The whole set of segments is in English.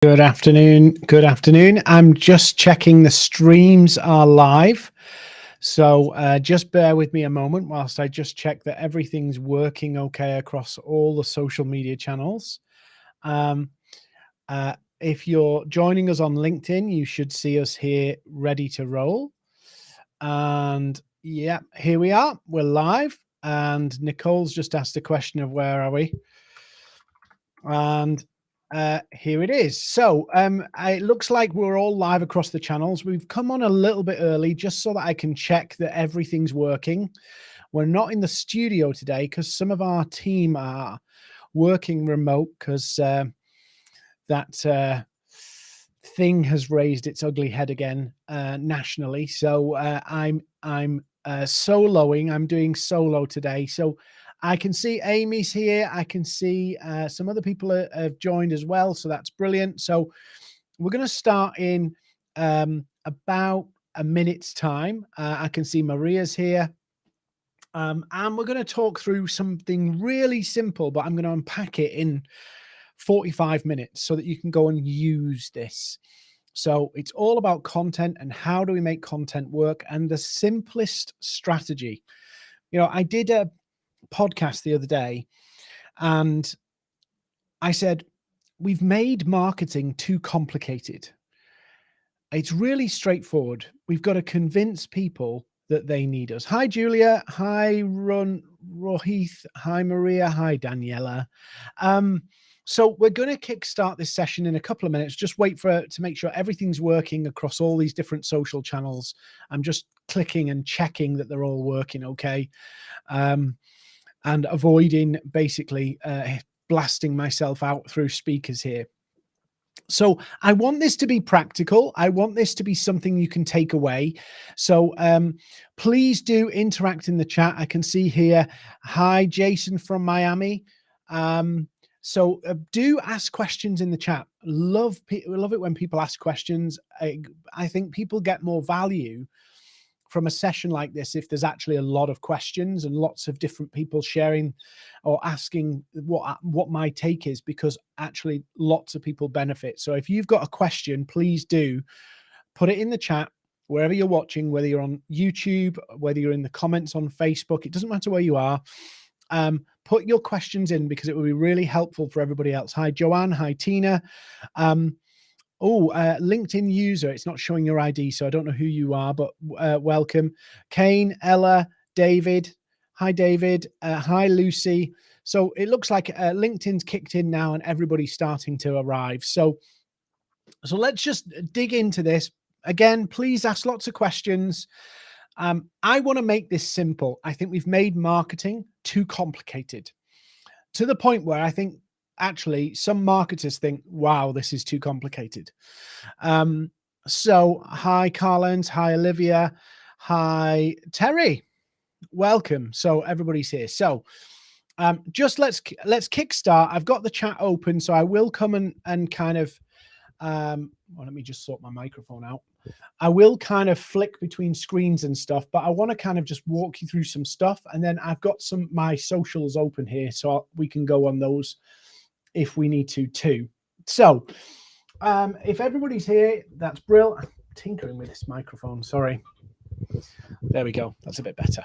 Good afternoon. Good afternoon. I'm just checking the streams are live. So just bear with me a moment whilst I just check that everything's working okay across all the social media channels. Um, if you're joining us on LinkedIn, you should see us here ready to roll. And yeah, here we are. We're live. And Nicole's just asked a question of where are we? And here it is. So it looks like we're all live across the channels. We've come on a little bit early just so that I can check that everything's working. We're not in the studio today because some of our team are working remote because that thing has raised its ugly head again nationally. So I'm soloing. I'm doing solo today. So I can see Amy's here. I can see some other people have joined as well. So that's brilliant. So we're going to start in about a minute's time. I can see Maria's here. And we're going to talk through something really simple, but I'm going to unpack it in 45 minutes so that you can go and use this. So it's all about content and how do we make content work, and the simplest strategy. I did a podcast the other day and I said, we've made marketing too complicated. It's really straightforward. We've got to convince people that they need us. Hi, Julia. Hi, Rohith. Hi, Maria. Hi, Daniela. So we're going to kickstart this session in a couple of minutes. Just wait to make sure everything's working across all these different social channels. I'm just clicking and checking that they're all working okay. And avoiding basically blasting myself out through speakers here. So I want this to be practical. I want this to be something you can take away. So please do interact in the chat. I can see here, hi, Jason from Miami. So do ask questions in the chat. Love it when people ask questions. I think people get more value from a session like this if there's actually a lot of questions and lots of different people sharing or asking what my take is, because actually lots of people benefit. So if you've got a question, please do put it in the chat wherever you're watching, whether you're on YouTube, whether you're in the comments on Facebook. It doesn't matter where you are. Put your questions in because it will be really helpful for everybody else. Hi, Joanne. Hi, Tina. LinkedIn user, it's not showing your ID, so I don't know who you are, but welcome. Kane, Ella, David. Hi, David. Hi, Lucy. So it looks like LinkedIn's kicked in now and everybody's starting to arrive. So let's just dig into this. Again, please ask lots of questions. I want to make this simple. I think we've made marketing too complicated to the point where I think actually some marketers think, wow, this is too complicated. So hi, Carlins. Hi, Olivia. Hi, Terry. Welcome. So everybody's here. So just let's kickstart. I've got the chat open, so I will come and kind of, well, let me just sort my microphone out. I will kind of flick between screens and stuff, but I want to kind of just walk you through some stuff. And then I've got my socials open here, so we can go on those if we need to too. So if everybody's here, that's brilliant. I'm tinkering with this microphone, sorry. There we go, that's a bit better.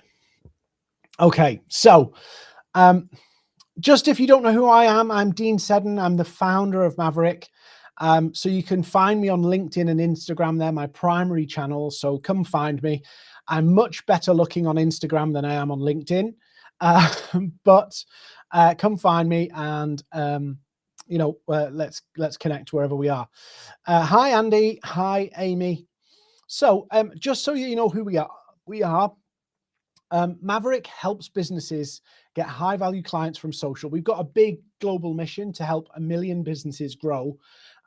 Okay, so just if you don't know who I am, I'm Dean Seddon. I'm the founder of Maverick. So you can find me on LinkedIn and Instagram. They're my primary channels, so come find me. I'm much better looking on Instagram than I am on LinkedIn, but come find me and let's connect wherever we are. Hi, Andy. Hi, Amy. So just so you know who we are, Maverick helps businesses get high value clients from social. We've got a big global mission to help 1 million businesses grow.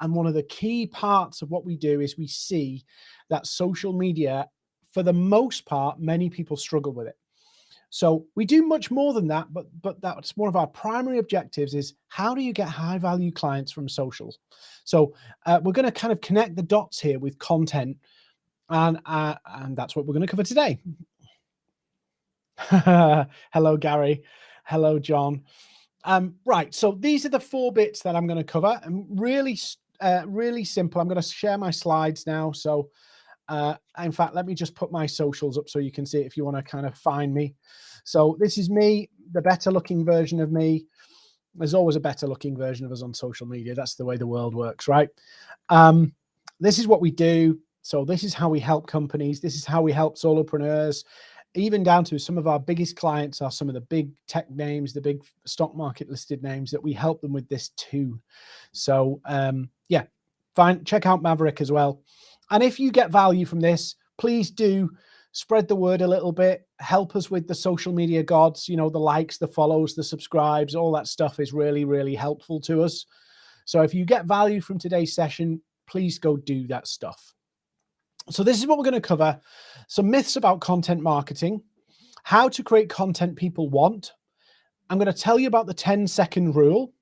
And one of the key parts of what we do is we see that social media, for the most part, many people struggle with it. So we do much more than that, but that's one of our primary objectives is how do you get high value clients from social? So we're going to kind of connect the dots here with content, and that's what we're going to cover today. Hello, Gary. Hello, John. Right, so these are the 4 bits that I'm going to cover, and really really simple. I'm going to share my slides now. So in fact, let me just put my socials up so you can see it if you want to kind of find me. So this is me, the better looking version of me. There's always a better looking version of us on social media. That's the way the world works, right? This is what we do. So this is how we help companies. This is how we help solopreneurs, even down to some of our biggest clients are some of the big tech names, the big stock market listed names that we help them with this too. So yeah, check out Maverick as well. And if you get value from this, please do spread the word a little bit, help us with the social media gods, you know, the likes, the follows, the subscribes, all that stuff is really, really helpful to us. So if you get value from today's session, please go do that stuff. So this is what we're going to cover. Some myths about content marketing, how to create content people want. I'm going to tell you about the 10-second rule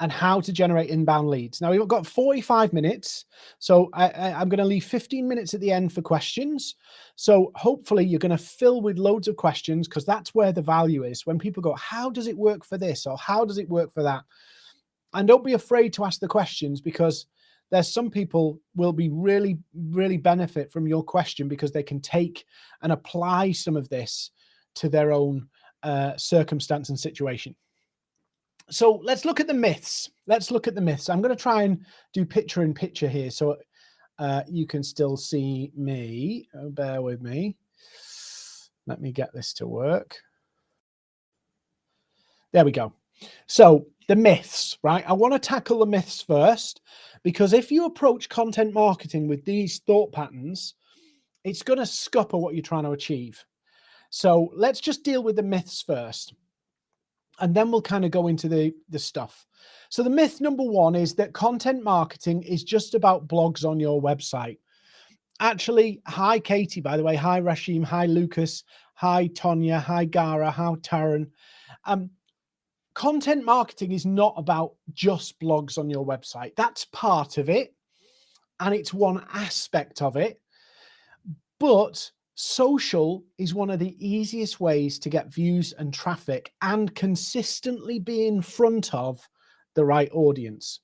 and how to generate inbound leads. Now we've got 45 minutes. So I'm going to leave 15 minutes at the end for questions. So hopefully you're going to fill with loads of questions because that's where the value is. When people go, how does it work for this? Or how does it work for that? And don't be afraid to ask the questions because there's some people will be really, really benefit from your question because they can take and apply some of this to their own circumstance and situation. So let's look at the myths. Let's look at the myths. I'm going to try and do picture in picture here so you can still see me. Bear with me. Let me get this to work. There we go. So the myths, right? I want to tackle the myths first because if you approach content marketing with these thought patterns, it's going to scupper what you're trying to achieve. So let's just deal with the myths first. And then we'll kind of go into the stuff. So the myth number one is that content marketing is just about blogs on your website. Actually, hi, Katie, by the way. Hi, Rashim. Hi, Lucas. Hi, Tonya. Hi, Gara. Hi, Taryn. Content marketing is not about just blogs on your website. That's part of it. And it's one aspect of it. But social is one of the easiest ways to get views and traffic and consistently be in front of the right audience.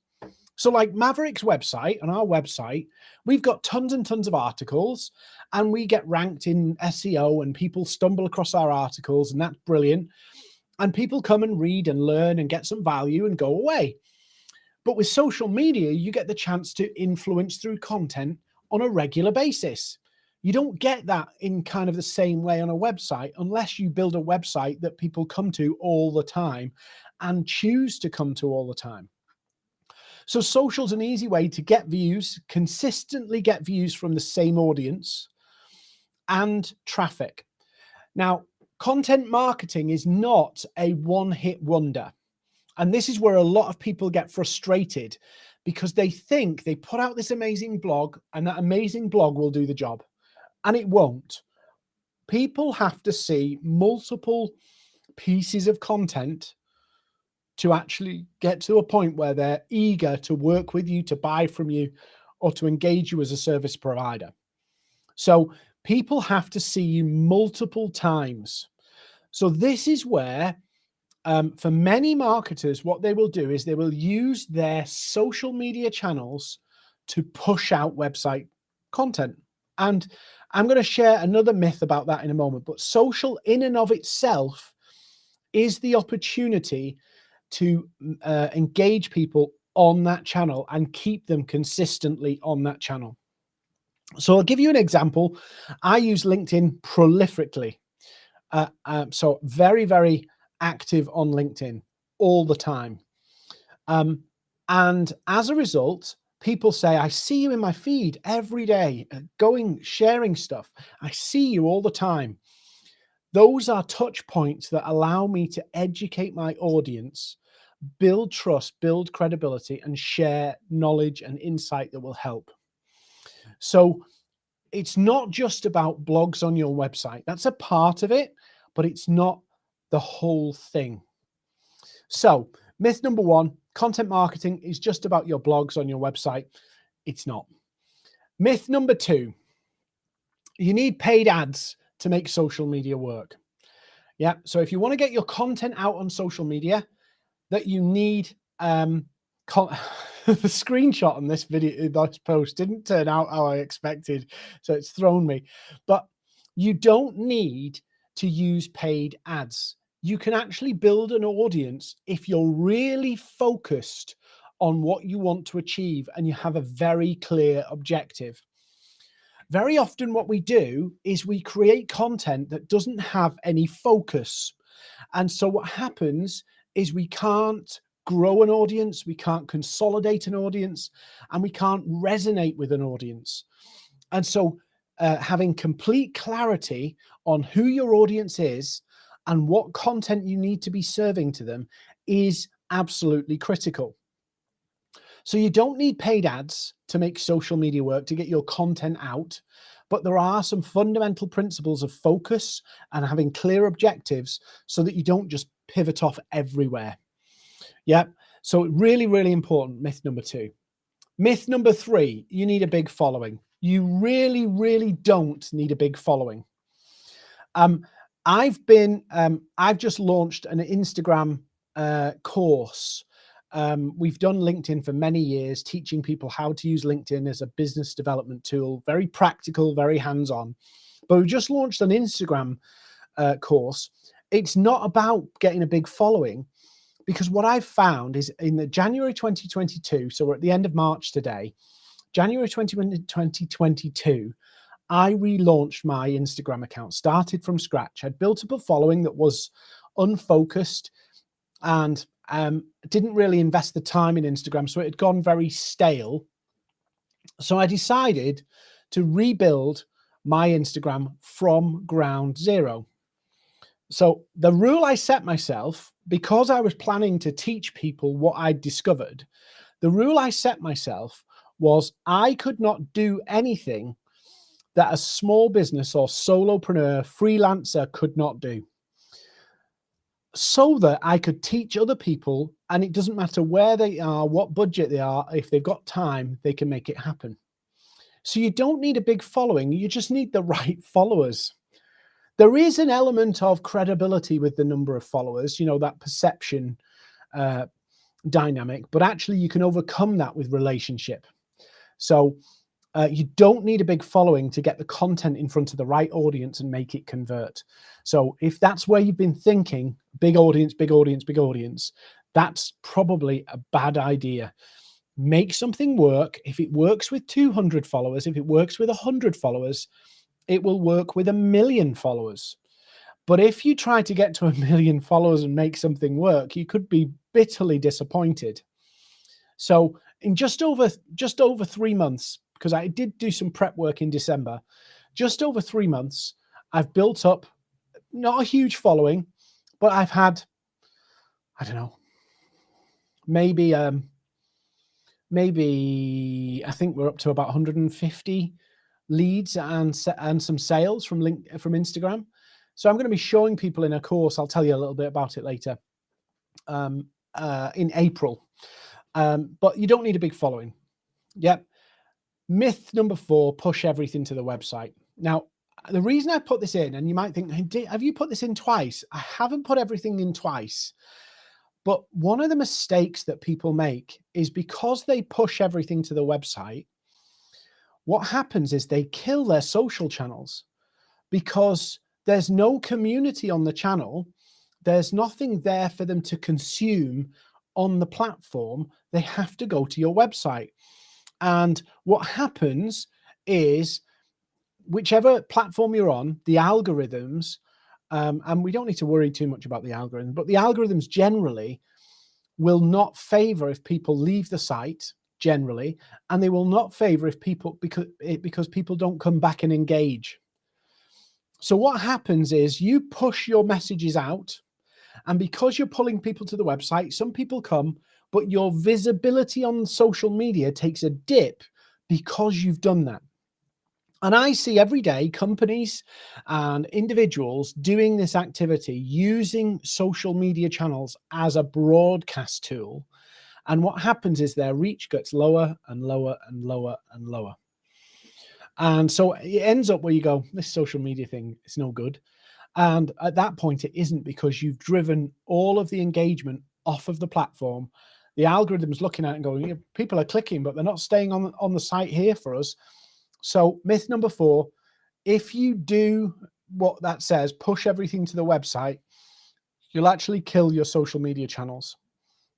So like Maverick's website, on our website, we've got tons and tons of articles and we get ranked in SEO and people stumble across our articles and that's brilliant. And people come and read and learn and get some value and go away. But with social media, you get the chance to influence through content on a regular basis. You don't get that in kind of the same way on a website unless you build a website that people come to all the time and choose to come to all the time. So social's an easy way to get views, consistently get views from the same audience and traffic. Now, content marketing is not a one-hit wonder. And this is where a lot of people get frustrated because they think they put out this amazing blog and that amazing blog will do the job. And it won't. People have to see multiple pieces of content to actually get to a point where they're eager to work with you, to buy from you, or to engage you as a service provider. So people have to see you multiple times. So this is where, for many marketers, what they will do is they will use their social media channels to push out website content. And I'm going to share another myth about that in a moment, but social in and of itself is the opportunity to engage people on that channel and keep them consistently on that channel. So I'll give you an example. I use LinkedIn prolifically. So very, very active on LinkedIn all the time. And as a result, people say, I see you in my feed every day, sharing stuff. I see you all the time. Those are touch points that allow me to educate my audience, build trust, build credibility, and share knowledge and insight that will help. So it's not just about blogs on your website. That's a part of it, but it's not the whole thing. So myth number one, content marketing is just about your blogs on your website. It's not. Myth number two, you need paid ads to make social media work. Yeah. So if you want to get your content out on social media, that you need the screenshot on this video, this post didn't turn out how I expected, so it's thrown me. But you don't need to use paid ads. You can actually build an audience if you're really focused on what you want to achieve and you have a very clear objective. Very often what we do is we create content that doesn't have any focus. And so what happens is we can't grow an audience, we can't consolidate an audience, and we can't resonate with an audience. And so having complete clarity on who your audience is and what content you need to be serving to them is absolutely critical. So you don't need paid ads to make social media work, to get your content out, but there are some fundamental principles of focus and having clear objectives so that you don't just pivot off everywhere. Yeah. So really, really important. Myth number 2. Myth number 3, you need a big following. You really, really don't need a big following. I've just launched an Instagram course. We've done LinkedIn for many years, teaching people how to use LinkedIn as a business development tool, very practical, very hands-on. But we've just launched an Instagram course. It's not about getting a big following, because what I've found is in the January 2022, so we're at the end of March today, January 2022, I relaunched my Instagram account, started from scratch. I'd built up a following that was unfocused and didn't really invest the time in Instagram, so it had gone very stale. So I decided to rebuild my Instagram from ground zero. So the rule I set myself, because I was planning to teach people what I'd discovered, the rule I set myself was I could not do anything that a small business or solopreneur, freelancer could not do, so that I could teach other people, and it doesn't matter where they are, what budget they are, if they've got time, they can make it happen. So you don't need a big following, you just need the right followers. There is an element of credibility with the number of followers, you know, that perception dynamic, but actually you can overcome that with relationship. So you don't need a big following to get the content in front of the right audience and make it convert. So if that's where you've been thinking, big audience, big audience, big audience, that's probably a bad idea. Make something work. If it works with 200 followers, if it works with 100 followers, it will work with 1 million followers. But if you try to get to 1 million followers and make something work, you could be bitterly disappointed. So in just over 3 months, because I did do some prep work in December, just over 3 months, I've built up not a huge following, but I've had, I don't know, maybe I think we're up to about 150 leads and some sales from Instagram. So I'm going to be showing people in a course. I'll tell you a little bit about it later, in April. But you don't need a big following. Yep. Myth number 4, push everything to the website. Now, the reason I put this in, and you might think, have you put this in twice? I haven't put everything in twice. But one of the mistakes that people make is because they push everything to the website, what happens is they kill their social channels, because there's no community on the channel. There's nothing there for them to consume on the platform. They have to go to your website. And what happens is, whichever platform you're on, the algorithms, and we don't need to worry too much about the algorithm, but the algorithms generally will not favor if people leave the site generally, and they will not favor if people, because people don't come back and engage. So what happens is you push your messages out, and because you're pulling people to the website, some people come, but your visibility on social media takes a dip because you've done that. And I see every day companies and individuals doing this activity, using social media channels as a broadcast tool. And what happens is their reach gets lower and lower and lower and lower. And so it ends up where you go, this social media thing is no good. And at that point, it isn't, because you've driven all of the engagement off of the platform. the algorithm's looking at it and going, "Yeah, people are clicking, but they're not staying on the site here for us." So myth number 4, if you do what that says, push everything to the website, you'll actually kill your social media channels.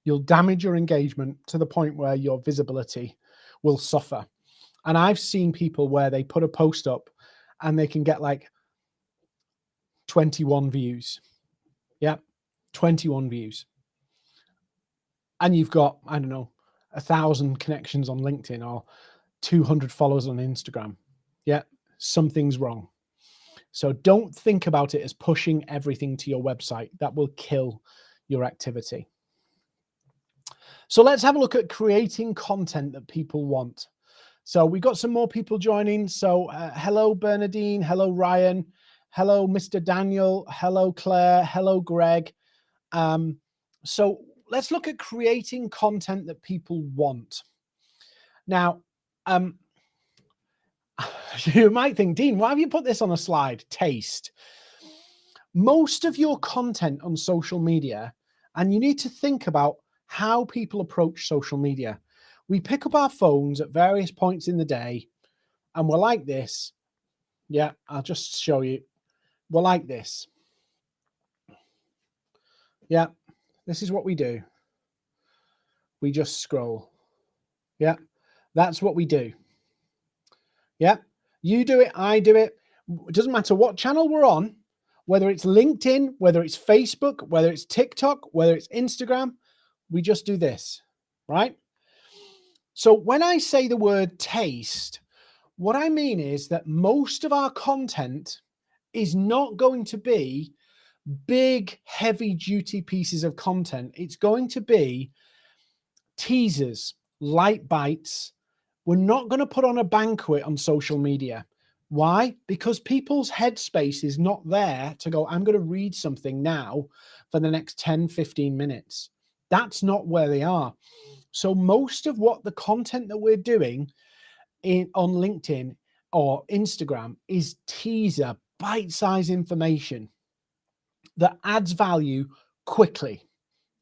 You'll damage your engagement to the point where your visibility will suffer. And I've seen people where they put a post up and they can get like 21 views. Yeah, 21 views. And you've got, I don't know, 1,000 connections on LinkedIn or 200 followers on Instagram. Yeah, something's wrong. So don't think about it as pushing everything to your website. That will kill your activity. So let's have a look at creating content that people want. So we've got some more people joining. So hello, Bernadine. Hello, Ryan. Hello, Mr. Daniel. Hello, Claire. Hello, Greg. So let's look at creating content that people want. Now, you might think, Dean, why have you put this on a slide? Taste. Most of your content on social media, and you need to think about how people approach social media. We pick up our phones at various points in the day and we're like this. Yeah, I'll just show you. We're like this. Yeah, this is what we do. We just scroll. Yeah, that's what we do. Yeah, you do it, I do it. It doesn't matter what channel we're on, whether it's LinkedIn, whether it's Facebook, whether it's TikTok, whether it's Instagram, we just do this, right? So when I say the word taste, what I mean is that most of our content is not going to be big, heavy duty pieces of content. It's going to be teasers, light bites. We're not going to put on a banquet on social media. Why? Because people's headspace is not there to go, I'm going to read something now for the next 10, 15 minutes. That's not where they are. So most of what the content that we're doing on LinkedIn or Instagram is teaser, bite-sized information that adds value quickly.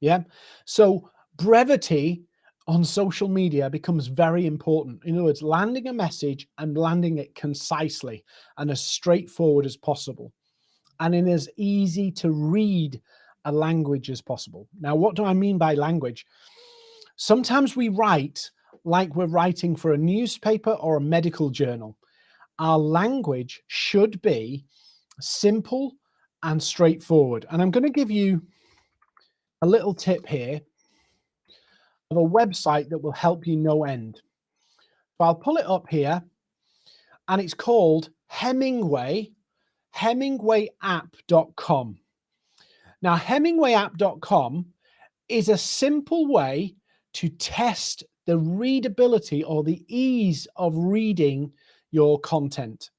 Yeah. So brevity on social media becomes very important. In other words, landing a message and landing it concisely and as straightforward as possible, and in as easy to read a language as possible. Now, what do I mean by language? Sometimes we write like we're writing for a newspaper or a medical journal. Our language should be simple and straightforward. And I'm going to give you a little tip here of a website that will help you no end. So I'll pull it up here, and it's called hemingwayapp.com. Now, hemingwayapp.com is a simple way to test the readability or the ease of reading your content.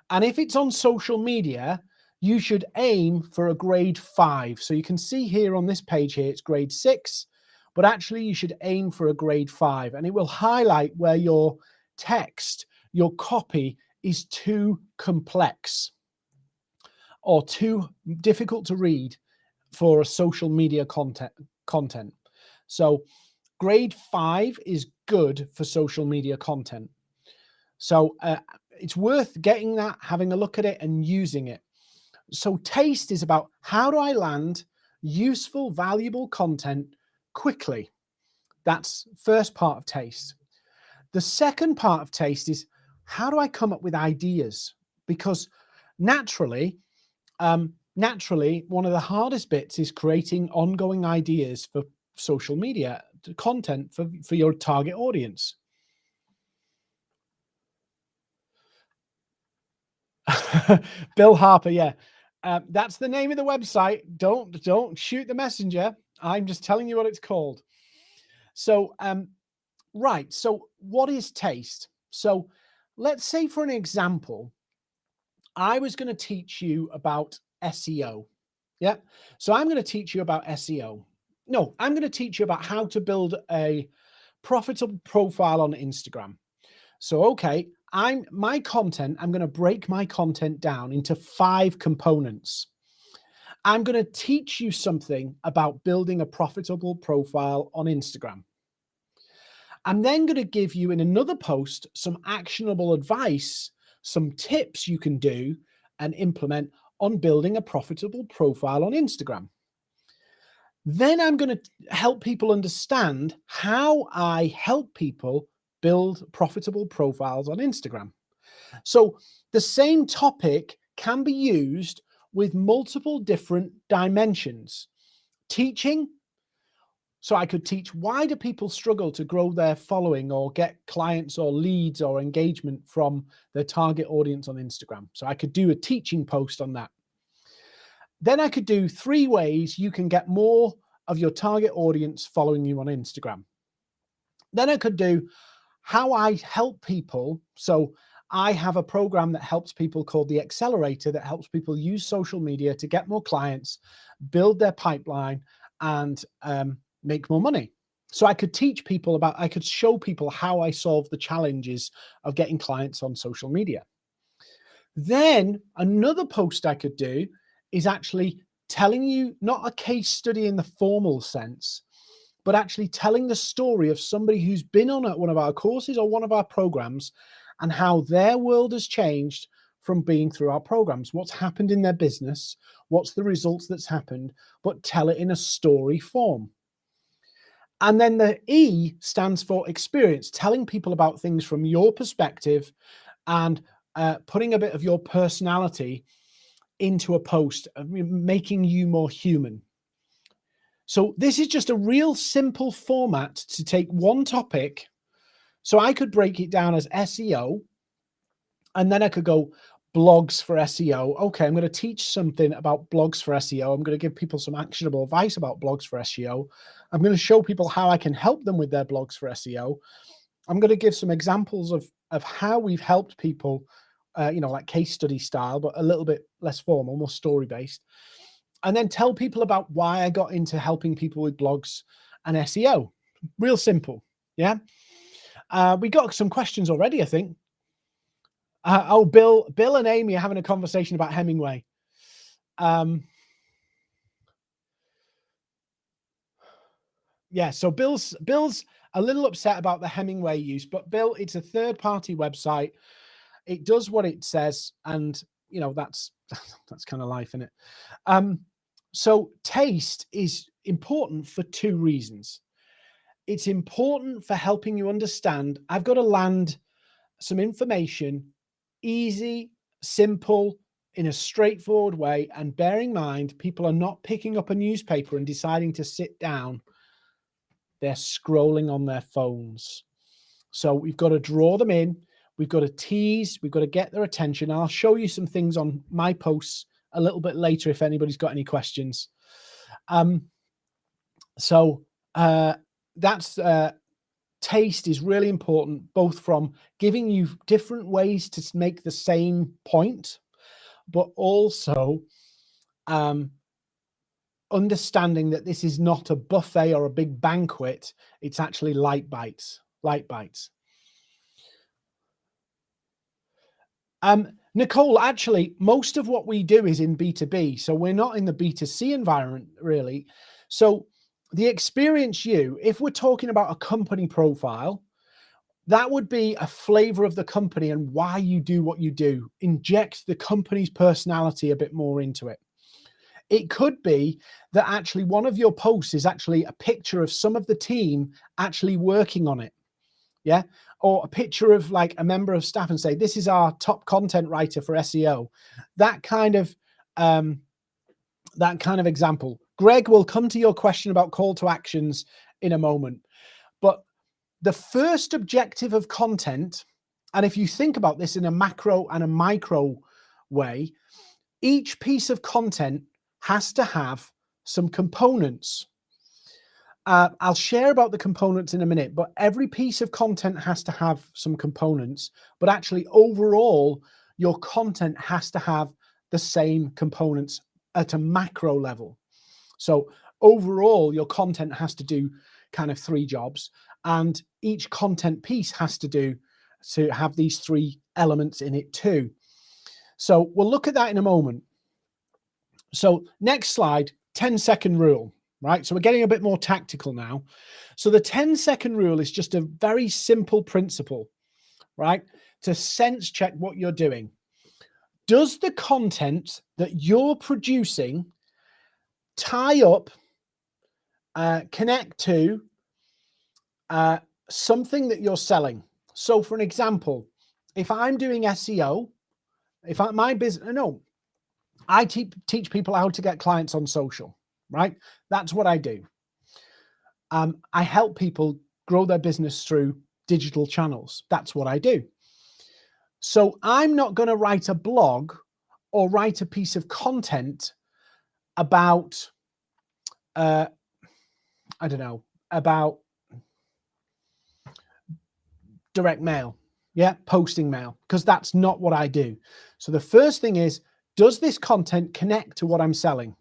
And if it's on social media, you should aim for a grade 5. So you can see here on this page here, it's grade 6, but actually you should aim for a grade 5, and it will highlight where your text, your copy is too complex or too difficult to read for a social media content. So grade 5 is good for social media content. So it's worth getting that, having a look at it and using it. So taste is about how do I land useful, valuable content quickly. That's first part of taste. The second part of taste is how do I come up with ideas? Because naturally, one of the hardest bits is creating ongoing ideas for social media content for your target audience. Bill Harper, yeah. That's the name of the website. Don't shoot the messenger. I'm just telling you what it's called. So, right. So what is taste? So let's say for an example, I was going to teach you about SEO. Yeah. So I'm going to teach you about SEO. No, I'm going to teach you about how to build a profitable profile on Instagram. So, okay, I'm going to break my content down into 5 components. I'm going to teach you something about building a profitable profile on Instagram. I'm then going to give you in another post some actionable advice, some tips you can do and implement on building a profitable profile on Instagram. Then I'm going to help people understand how I help people build profitable profiles on Instagram. So the same topic can be used with multiple different dimensions. Teaching. So I could teach, why do people struggle to grow their following or get clients or leads or engagement from their target audience on Instagram? So I could do a teaching post on that. Then I could do 3 ways you can get more of your target audience following you on Instagram. Then I could do how I help people. So I have a program that helps people called the Accelerator that helps people use social media to get more clients, build their pipeline, and make more money. So I could teach people about, I could show people how I solve the challenges of getting clients on social media. Then another post I could do is actually telling you, not a case study in the formal sense, but actually telling the story of somebody who's been on one of our courses or one of our programs and how their world has changed from being through our programs. What's happened in their business, what's the results that's happened, but tell it in a story form. And then the E stands for experience, telling people about things from your perspective and putting a bit of your personality into a post, making you more human. So this is just a real simple format to take one topic. So I could break it down as SEO, and then I could go blogs for SEO. Okay, I'm going to teach something about blogs for SEO. I'm going to give people some actionable advice about blogs for SEO. I'm going to show people how I can help them with their blogs for SEO. I'm going to give some examples of how we've helped people, like case study style, but a little bit less formal, more story based. And then tell people about why I got into helping people with blogs and SEO. Real simple. Yeah. We got some questions already, I think. Bill and Amy are having a conversation about Hemingway. Yeah, so Bill's a little upset about the Hemingway use, but Bill, it's a third-party website. It does what it says, and that's kind of life, isn't it? So taste is important for 2 reasons. It's important for helping you understand, I've got to land some information, easy, simple, in a straightforward way, and bearing in mind, people are not picking up a newspaper and deciding to sit down. They're scrolling on their phones. So we've got to draw them in. We've got to tease. We've got to get their attention. I'll show you some things on my posts a little bit later if anybody's got any questions. That's taste is really important, both from giving you different ways to make the same point, but also understanding that this is not a buffet or a big banquet. It's actually light bites. Nicole, actually, most of what we do is in B2B. So we're not in the B2C environment, really. So the experience if we're talking about a company profile, that would be a flavor of the company and why you do what you do. Inject the company's personality a bit more into it. It could be that actually one of your posts is actually a picture of some of the team actually working on it. Yeah. Or a picture of like a member of staff and say, this is our top content writer for SEO. That kind of example. Greg, will come to your question about call to actions in a moment. But the first objective of content, and if you think about this in a macro and a micro way, each piece of content has to have some components. I'll share about the components in a minute, but every piece of content has to have some components. But actually, overall, your content has to have the same components at a macro level. So overall, your content has to do kind of 3 jobs, and each content piece has to have these 3 elements in it too. So we'll look at that in a moment. So next slide, 10-second rule, right? So we're getting a bit more tactical now. So the 10-second rule is just a very simple principle, right? To sense check what you're doing. Does the content that you're producing tie up, connect to something that you're selling? So for an example, if I'm doing SEO, I teach people how to get clients on social, right? That's what I do. I help people grow their business through digital channels. That's what I do. So I'm not going to write a blog or write a piece of content about, I don't know, about direct mail, posting mail, because that's not what I do. So the first thing is, does this content connect to what I'm selling?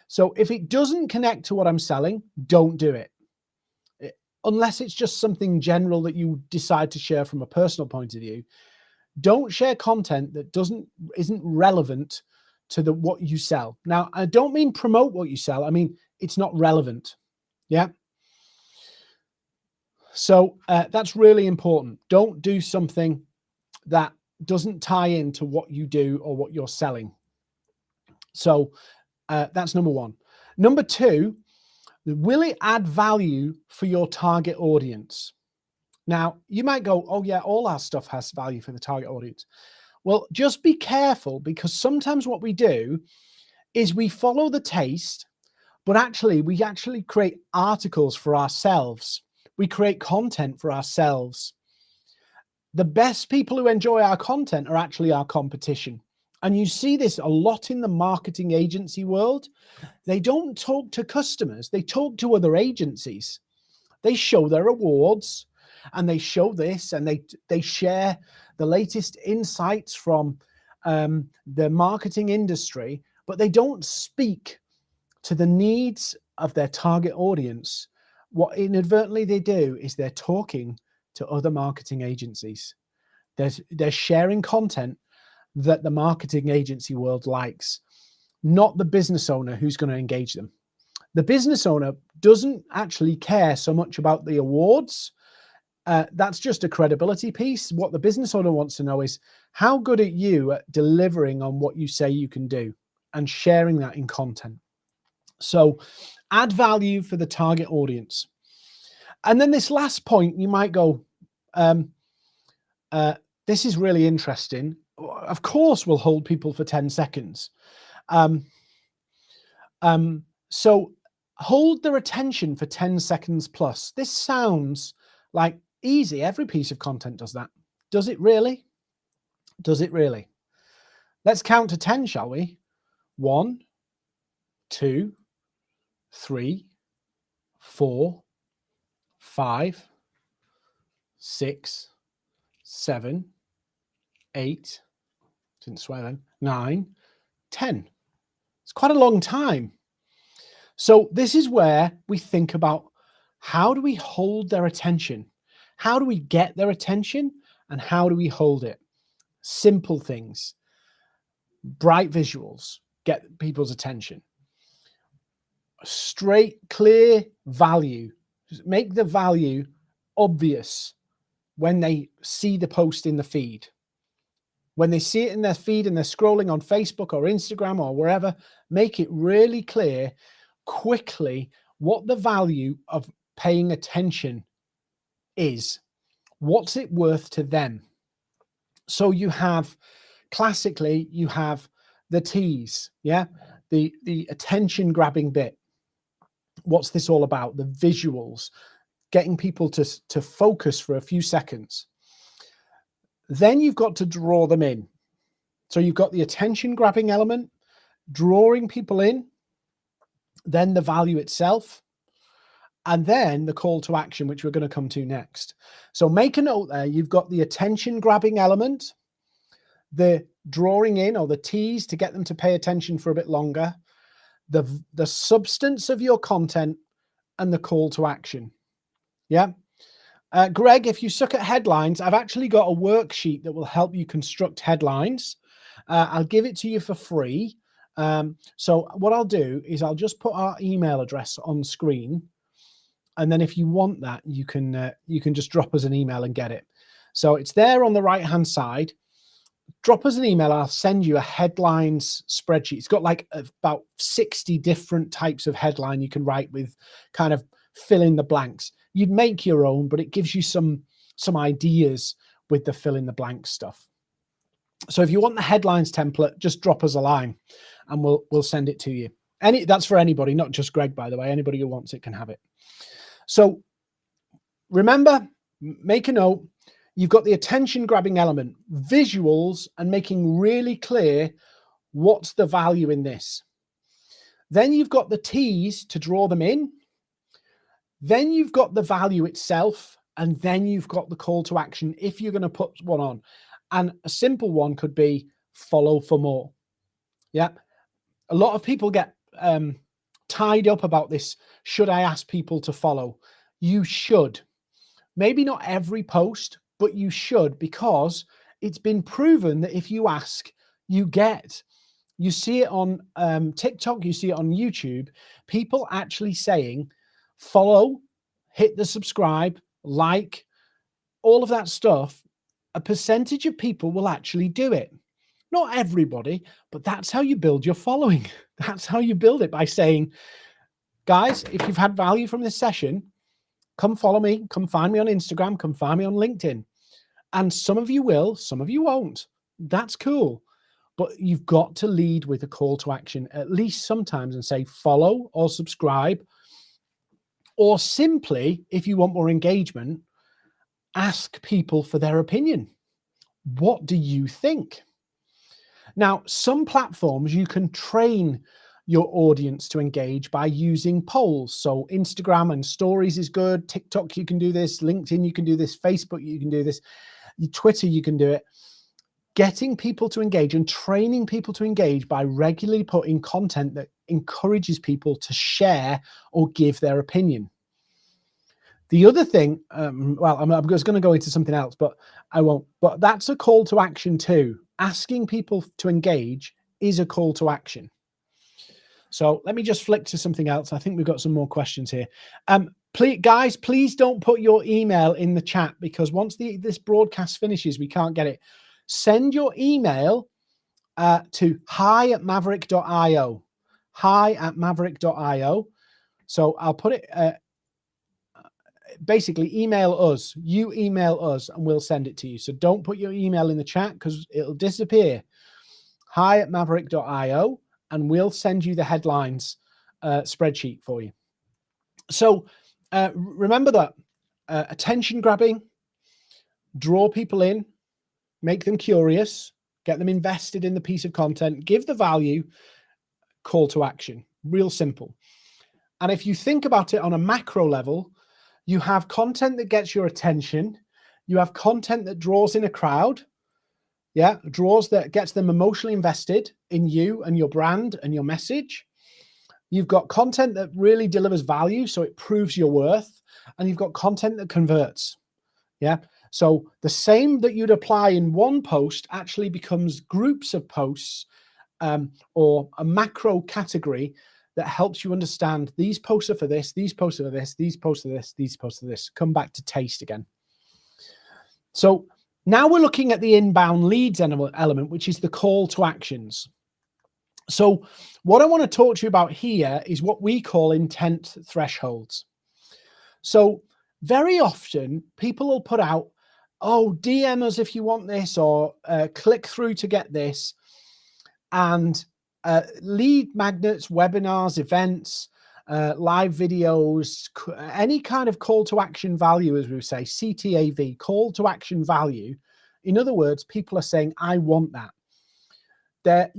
So if it doesn't connect to what I'm selling, don't do it. Unless it's just something general that you decide to share from a personal point of view. Don't share content that isn't relevant to what you sell. Now, I don't mean promote what you sell. I mean, it's not relevant. Yeah. So that's really important. Don't do something that doesn't tie into what you do or what you're selling. So that's number one. Number two, will it add value for your target audience? Now, you might go, oh yeah, all our stuff has value for the target audience. Well, just be careful, because sometimes what we do is we follow the taste, but actually we create articles for ourselves. We create content for ourselves. The best people who enjoy our content are actually our competition. And you see this a lot in the marketing agency world. They don't talk to customers. They talk to other agencies. They show their awards and they show this, and they share the latest insights from the marketing industry, but they don't speak to the needs of their target audience. What inadvertently they do is they're talking to other marketing agencies. They're sharing content that the marketing agency world likes, not the business owner who's going to engage them. The business owner doesn't actually care so much about the awards. That's just a credibility piece. What the business owner wants to know is, how good are you at delivering on what you say you can do and sharing that in content? So add value for the target audience. And then this last point, you might go, this is really interesting. Of course, we'll hold people for 10 seconds. So hold their attention for 10 seconds plus. This sounds like easy. Every piece of content does that. Does it really? Does it really? Let's count to 10, shall we? 1, 2, 3, 4, 5, 6, 7, 8, didn't swear then, 9, 10. It's quite a long time. So this is where we think about, how do we hold their attention? How do we get their attention? And how do we hold it? Simple things. Bright visuals get people's attention. Straight, clear value. Make the value obvious when they see the post in the feed. When they see it in their feed and they're scrolling on Facebook or Instagram or wherever, make it really clear quickly what the value of paying attention is. What's it worth to them? So you have, classically, you have the tease, the attention grabbing bit. What's this all about? The visuals, getting people to focus for a few seconds. Then you've got to draw them in. So you've got the attention grabbing element, drawing people in, then the value itself, and then the call to action, which we're going to come to next. So make a note there. You've got the attention grabbing element, the drawing in or the tease to get them to pay attention for a bit longer, the substance of your content, and the call to action. Yeah. Greg, if you suck at headlines, I've actually got a worksheet that will help you construct headlines. I'll give it to you for free. So what I'll do is I'll just put our email address on screen. And then if you want that, you can just drop us an email and get it. So it's there on the right-hand side. Drop us an email. I'll send you a headlines spreadsheet. It's got like about 60 different types of headline you can write with, kind of fill in the blanks. You'd make your own, but it gives you some ideas with the fill in the blank stuff. So if you want the headlines template, just drop us a line and we'll send it to you. That's for anybody, not just Greg, by the way. Anybody who wants it can have it. So remember, make a note. You've got the attention grabbing element, visuals, and making really clear what's the value in this. Then you've got the T's to draw them in. Then you've got the value itself. And then you've got the call to action if you're going to put one on. And a simple one could be follow for more. Yeah. A lot of people get tied up about this. Should I ask people to follow? You should. Maybe not every post, but you should, because it's been proven that if you ask, you get. You see it on TikTok, you see it on YouTube, people actually saying, follow, hit the subscribe, like, all of that stuff. A percentage of people will actually do it. Not everybody, but that's how you build your following. That's how you build it, by saying, guys, if you've had value from this session, come follow me, come find me on Instagram, come find me on LinkedIn. And some of you will, some of you won't. That's cool. But you've got to lead with a call to action, at least sometimes, and say follow or subscribe. Or simply, if you want more engagement, ask people for their opinion. What do you think? Now, some platforms you can train your audience to engage by using polls. So Instagram and stories is good. TikTok, you can do this. LinkedIn, you can do this. Facebook, you can do this. Twitter, you can do it. Getting people to engage and training people to engage by regularly putting content that encourages people to share or give their opinion. The other thing, well, I'm just going to go into something else, but I won't. But that's a call to action too. Asking people to engage is a call to action. So let me just flick to something else. I think we've got some more questions here. Guys, please don't put your email in the chat, because once this broadcast finishes, we can't get it. Send your email to hi@maverick.io. Hi@maverick.io. So I'll put it, basically email us. You email us and we'll send it to you. So don't put your email in the chat because it'll disappear. Hi@maverick.io, and we'll send you the headlines spreadsheet for you. So remember that attention grabbing, draw people in, make them curious, get them invested in the piece of content, give the value, call to action. Real simple. And if you think about it on a macro level, you have content that gets your attention. You have content that draws in a crowd. Yeah, that gets them emotionally invested in you and your brand and your message. You've got content that really delivers value, so it proves your worth. And you've got content that converts. Yeah. So the same that you'd apply in one post actually becomes groups of posts, or a macro category that helps you understand these posts are for this, these posts are for this, these posts are this, these posts are this. Come back to taste again. So now we're looking at the inbound leads element, which is the call to actions. So what I want to talk to you about here is what we call intent thresholds. So very often people will put out, oh, DM us if you want this, or click through to get this. And lead magnets, webinars, events, live videos, any kind of call to action value, as we say, CTAV, call to action value. In other words, people are saying, I want that.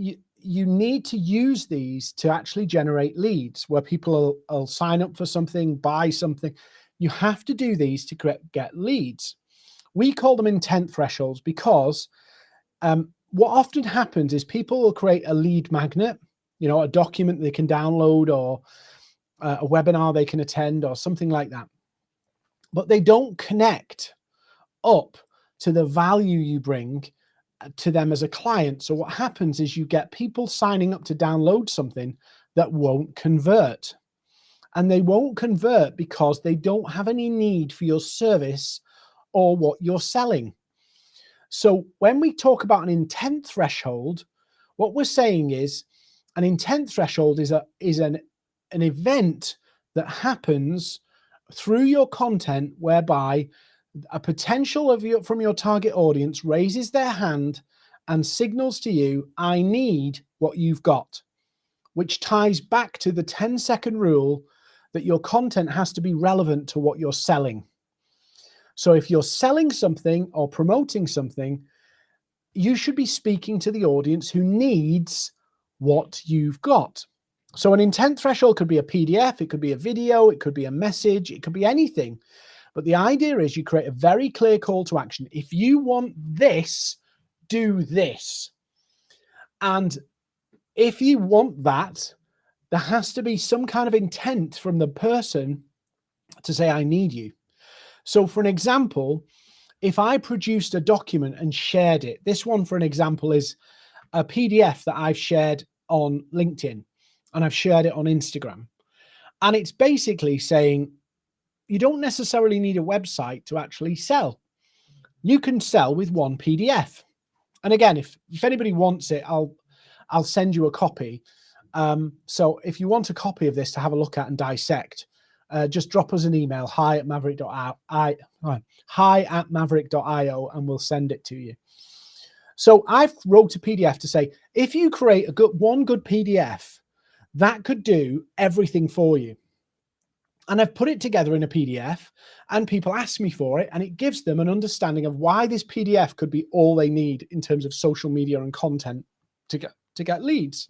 You need to use these to actually generate leads, where people will sign up for something, buy something. You have to do these to get leads. We call them intent thresholds because what often happens is people will create a lead magnet, a document they can download, or a webinar they can attend, or something like that. But they don't connect up to the value you bring to them as a client. So what happens is you get people signing up to download something that won't convert. And they won't convert because they don't have any need for your service or what you're selling. So when we talk about an intent threshold, what we're saying is an intent threshold is an event that happens through your content whereby a potential from your target audience raises their hand and signals to you, I need what you've got, which ties back to the 10-second rule that your content has to be relevant to what you're selling. So if you're selling something or promoting something, you should be speaking to the audience who needs what you've got. So an intent threshold could be a PDF, it could be a video, it could be a message, it could be anything. But the idea is you create a very clear call to action. If you want this, do this. And if you want that, there has to be some kind of intent from the person to say, I need you. So for an example, if I produced a document and shared it, this one, for an example, is a PDF that I've shared on LinkedIn and I've shared it on Instagram. And it's basically saying, you don't necessarily need a website to actually sell. You can sell with one PDF. And again, if anybody wants it, I'll send you a copy. So if you want a copy of this to have a look at and dissect, just drop us an email, hi@maverick.io, and we'll send it to you. So I've wrote a PDF to say, if you create one good PDF, that could do everything for you. And I've put it together in a PDF, and people ask me for it, and it gives them an understanding of why this PDF could be all they need in terms of social media and content to get leads.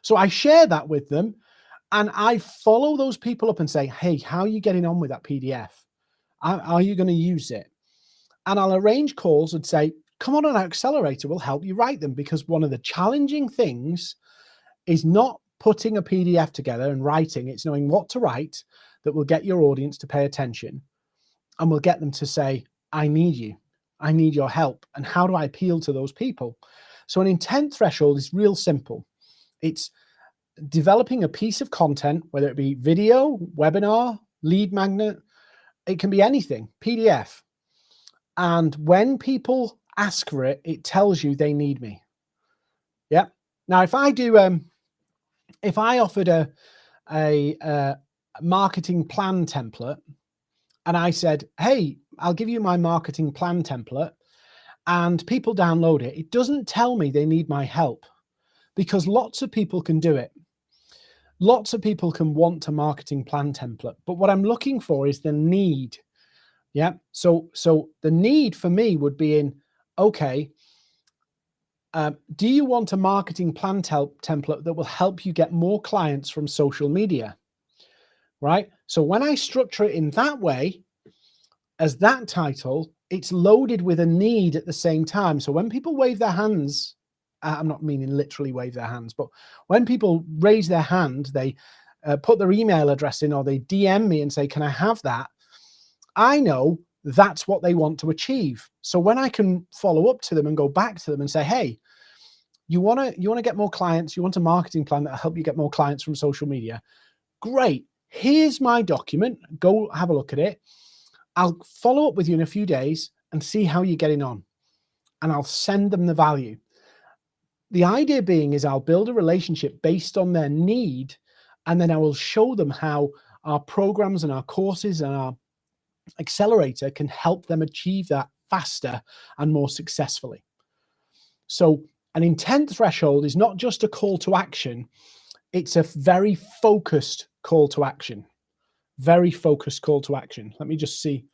So I share that with them, and I follow those people up and say, hey, how are you getting on with that PDF? Are you going to use it? And I'll arrange calls and say, come on an accelerator, we'll help you write them, because one of the challenging things is not putting a PDF together and writing, it's knowing what to write that will get your audience to pay attention and will get them to say, I need you, I need your help. And how do I appeal to those people? So an intent threshold is real simple. It's developing a piece of content, whether it be video, webinar, lead magnet, it can be anything, PDF. And when people ask for it, it tells you they need me. Yeah. Now, if I do, if I offered a marketing plan template and I said, hey, I'll give you my marketing plan template, and people download it, it doesn't tell me they need my help, because lots of people can do it. Lots of people can want a marketing plan template, but what I'm looking for is the need. Yeah. So the need for me would be in, okay, do you want a marketing plan template that will help you get more clients from social media? Right. So when I structure it in that way, as that title, it's loaded with a need at the same time. So when people wave their hands, I'm not meaning literally wave their hands, but when people raise their hand, they put their email address in, or they DM me and say, can I have that? I know that's what they want to achieve. So when I can follow up to them and go back to them and say, hey, you want to get more clients, you want a marketing plan that will help you get more clients from social media. Great. Here's my document. Go have a look at it. I'll follow up with you in a few days and see how you're getting on. And I'll send them the value. The idea being is I'll build a relationship based on their need, and then I will show them how our programs and our courses and our accelerator can help them achieve that faster and more successfully. So an intent threshold is not just a call to action. It's a very focused call to action. Very focused call to action. Let me just see.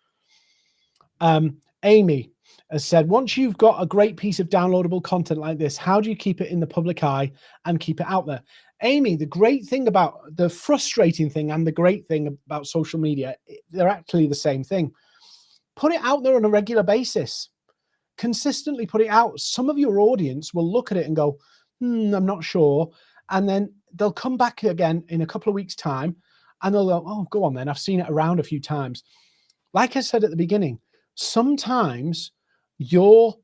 Amy has said, once you've got a great piece of downloadable content like this, how do you keep it in the public eye and keep it out there? Amy, the great thing about, the frustrating thing and the great thing about social media, they're actually the same thing. Put it out there on a regular basis. Consistently put it out. Some of your audience will look at it and go, I'm not sure. And then they'll come back again in a couple of weeks' time and they'll go, oh, go on then. I've seen it around a few times. Like I said at the beginning, sometimes your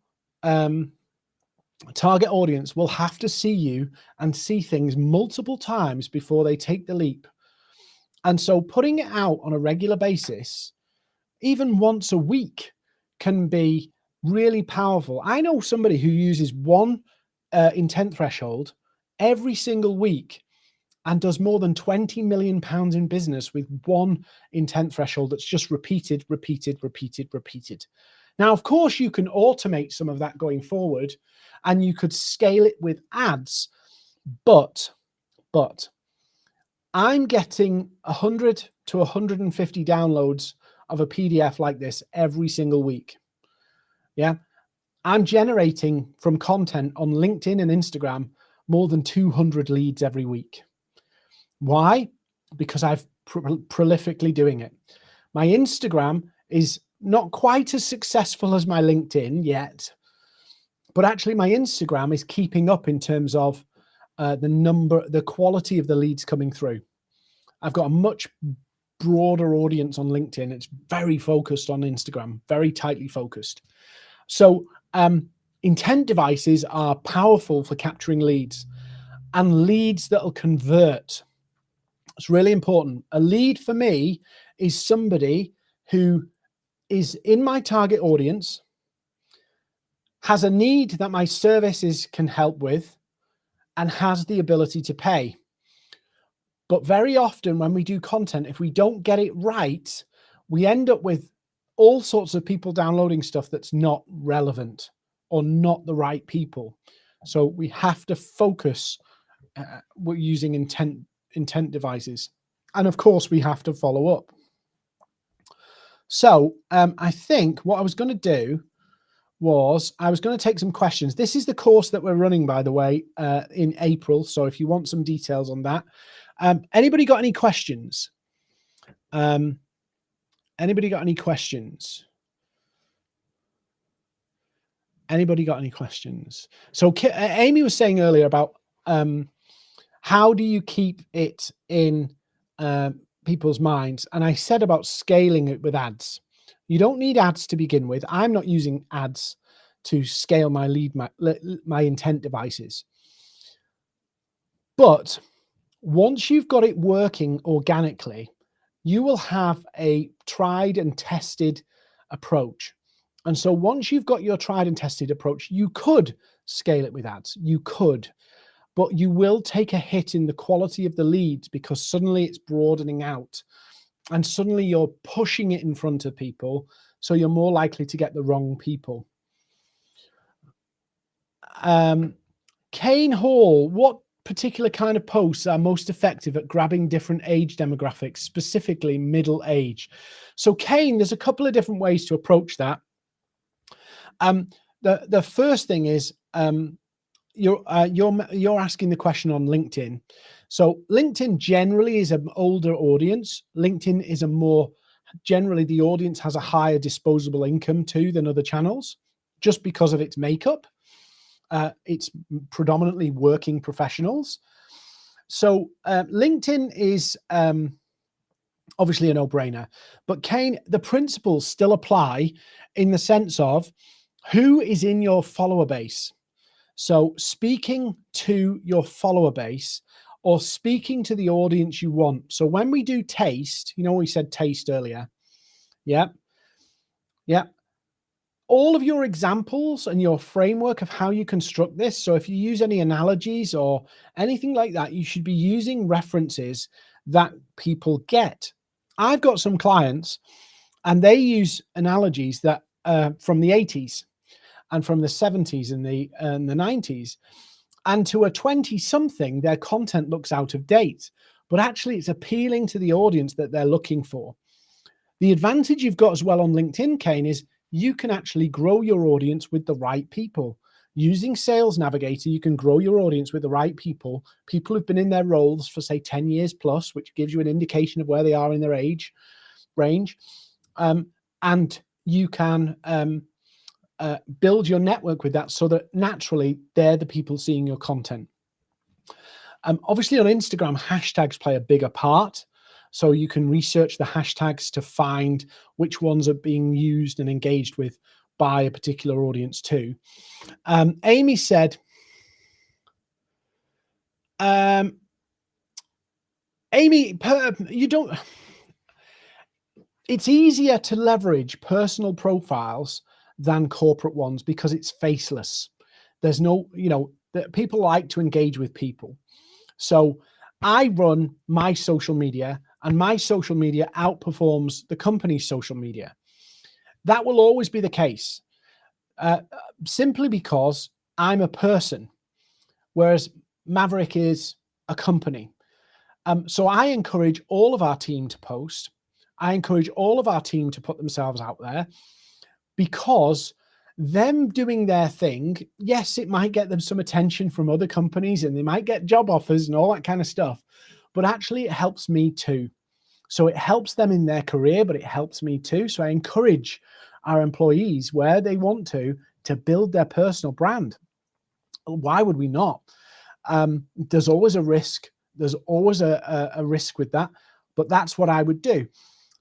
target audience will have to see you and see things multiple times before they take the leap. And so putting it out on a regular basis, even once a week, can be really powerful. I know somebody who uses one intent threshold every single week and does more than 20 million pounds in business with one intent threshold that's just repeated. Now, of course, you can automate some of that going forward, and you could scale it with ads, but I'm getting 100 to 150 downloads of a PDF like this every single week. Yeah. I'm generating from content on LinkedIn and Instagram more than 200 leads every week. Why? Because I've prolifically doing it. My Instagram is not quite as successful as my LinkedIn yet, but actually my Instagram is keeping up in terms of the quality of the leads coming through. I've got a much broader audience on LinkedIn. It's very focused on Instagram, very tightly focused. So intent devices are powerful for capturing leads, and leads that'll convert. It's really important. A lead for me is somebody who is in my target audience, has a need that my services can help with, and has the ability to pay. But very often when we do content, if we don't get it right, we end up with all sorts of people downloading stuff that's not relevant or not the right people. So we have to focus. We're using intent devices. And of course, we have to follow up. So I think what I was going to do was I was going to take some questions. This is the course that we're running, by the way, in April. So if you want some details on that, anybody got any questions? Anybody got any questions? Anybody got any questions? So Amy was saying earlier about how do you keep it in people's minds? And I said about scaling it with ads. You don't need ads to begin with. I'm not using ads to scale my my intent devices. But once you've got it working organically, you will have a tried and tested approach. And so once you've got your tried and tested approach, you could scale it with ads. You could, but you will take a hit in the quality of the leads because suddenly it's broadening out and suddenly you're pushing it in front of people. So you're more likely to get the wrong people. Kane Hall, what particular kind of posts are most effective at grabbing different age demographics, specifically middle age? So Kane, there's a couple of different ways to approach that. The first thing is you're asking the question on LinkedIn. So LinkedIn generally is an older audience. LinkedIn is generally the audience has a higher disposable income too than other channels, just because of its makeup. It's predominantly working professionals. So LinkedIn is obviously a no-brainer, but Kane, the principles still apply in the sense of who is in your follower base. So speaking to your follower base or speaking to the audience you want. So when we do taste, we said taste earlier. Yeah. All of your examples and your framework of how you construct this. So if you use any analogies or anything like that, you should be using references that people get. I've got some clients and they use analogies that from the 80s and from the 70s and the 90s. And to a 20-something, their content looks out of date, but actually it's appealing to the audience that they're looking for. The advantage you've got as well on LinkedIn, Kane, is you can actually grow your audience with the right people. Using Sales Navigator, you can grow your audience with the right people who've been in their roles for, say, 10 years plus, which gives you an indication of where they are in their age range. And you can build your network with that so that naturally they're the people seeing your content. Obviously on Instagram, hashtags play a bigger part. So you can research the hashtags to find which ones are being used and engaged with. by a particular audience too. Amy said, Amy, it's easier to leverage personal profiles than corporate ones because it's faceless. There's no, people like to engage with people. So I run my social media, and my social media outperforms the company's social media. That will always be the case, simply because I'm a person, whereas Maverick is a company. So I encourage all of our team to post. I encourage all of our team to put themselves out there, because them doing their thing, yes, it might get them some attention from other companies and they might get job offers and all that kind of stuff, but actually it helps me too. So it helps them in their career, but it helps me too. So I encourage our employees, where they want to build their personal brand. Why would we not? There's always a risk. There's always a risk with that, but that's what I would do.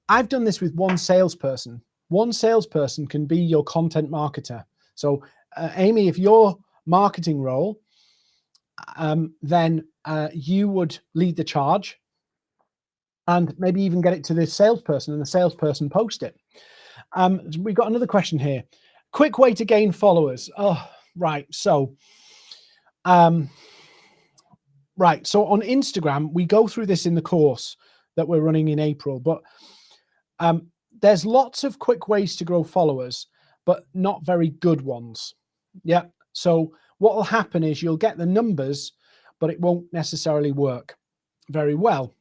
I've done this with one salesperson. One salesperson can be your content marketer. So Amy, if your marketing role, then you would lead the charge and maybe even get it to the salesperson, and the salesperson post it. We've got another question here. Quick way to gain followers. Oh, right. So, right. So on Instagram, we go through this in the course that we're running in April, but there's lots of quick ways to grow followers, but not very good ones. Yeah. So what will happen is you'll get the numbers, but it won't necessarily work very well.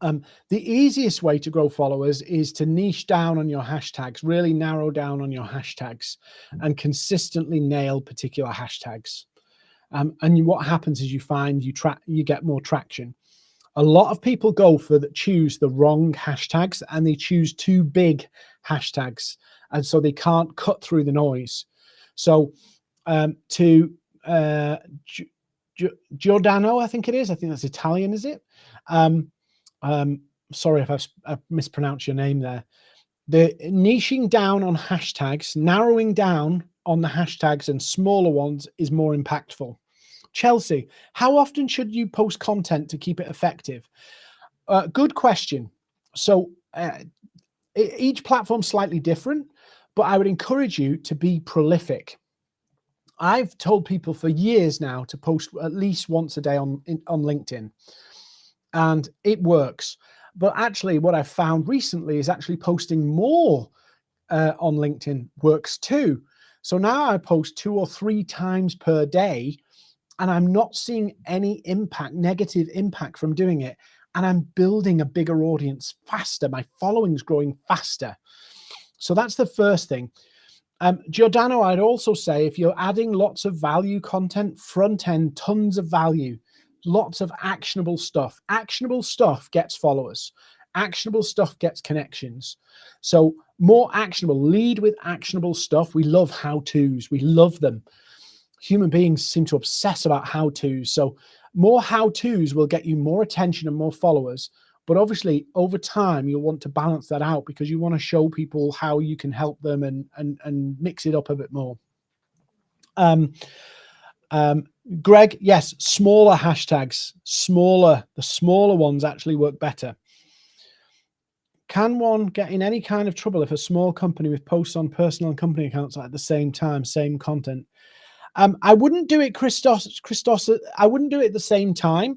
The easiest way to grow followers is to niche down on your hashtags, really narrow down on your hashtags and consistently nail particular hashtags. And what happens is you get more traction. A lot of people choose the wrong hashtags, and they choose too big hashtags, and so they can't cut through the noise. So Giordano, I think that's Italian, is it? Sorry if I've mispronounced your name there. The niching down on hashtags, narrowing down on the hashtags and smaller ones is more impactful. Chelsea, how often should you post content to keep it effective? Good question. So each platform's slightly different, but I would encourage you to be prolific. I've told people for years now to post at least once a day on LinkedIn, and it works. But actually what I've found recently is actually posting more on LinkedIn works too. So now I post 2 or 3 times per day, and I'm not seeing any negative impact from doing it. And I'm building a bigger audience faster. My following's growing faster. So that's the first thing. Giordano, I'd also say, if you're adding lots of value content, front end, tons of value, lots of actionable stuff. Actionable stuff gets followers. Actionable stuff gets connections. So more actionable, lead with actionable stuff. We love how-tos. We love them. Human beings seem to obsess about how-tos. So more how-tos will get you more attention and more followers. But obviously, over time, you'll want to balance that out, because you want to show people how you can help them and mix it up a bit more. Greg, yes, smaller hashtags, the smaller ones actually work better. Can one get in any kind of trouble if a small company with posts on personal and company accounts at the same time, same content? I wouldn't do it, Christos. I wouldn't do it at the same time.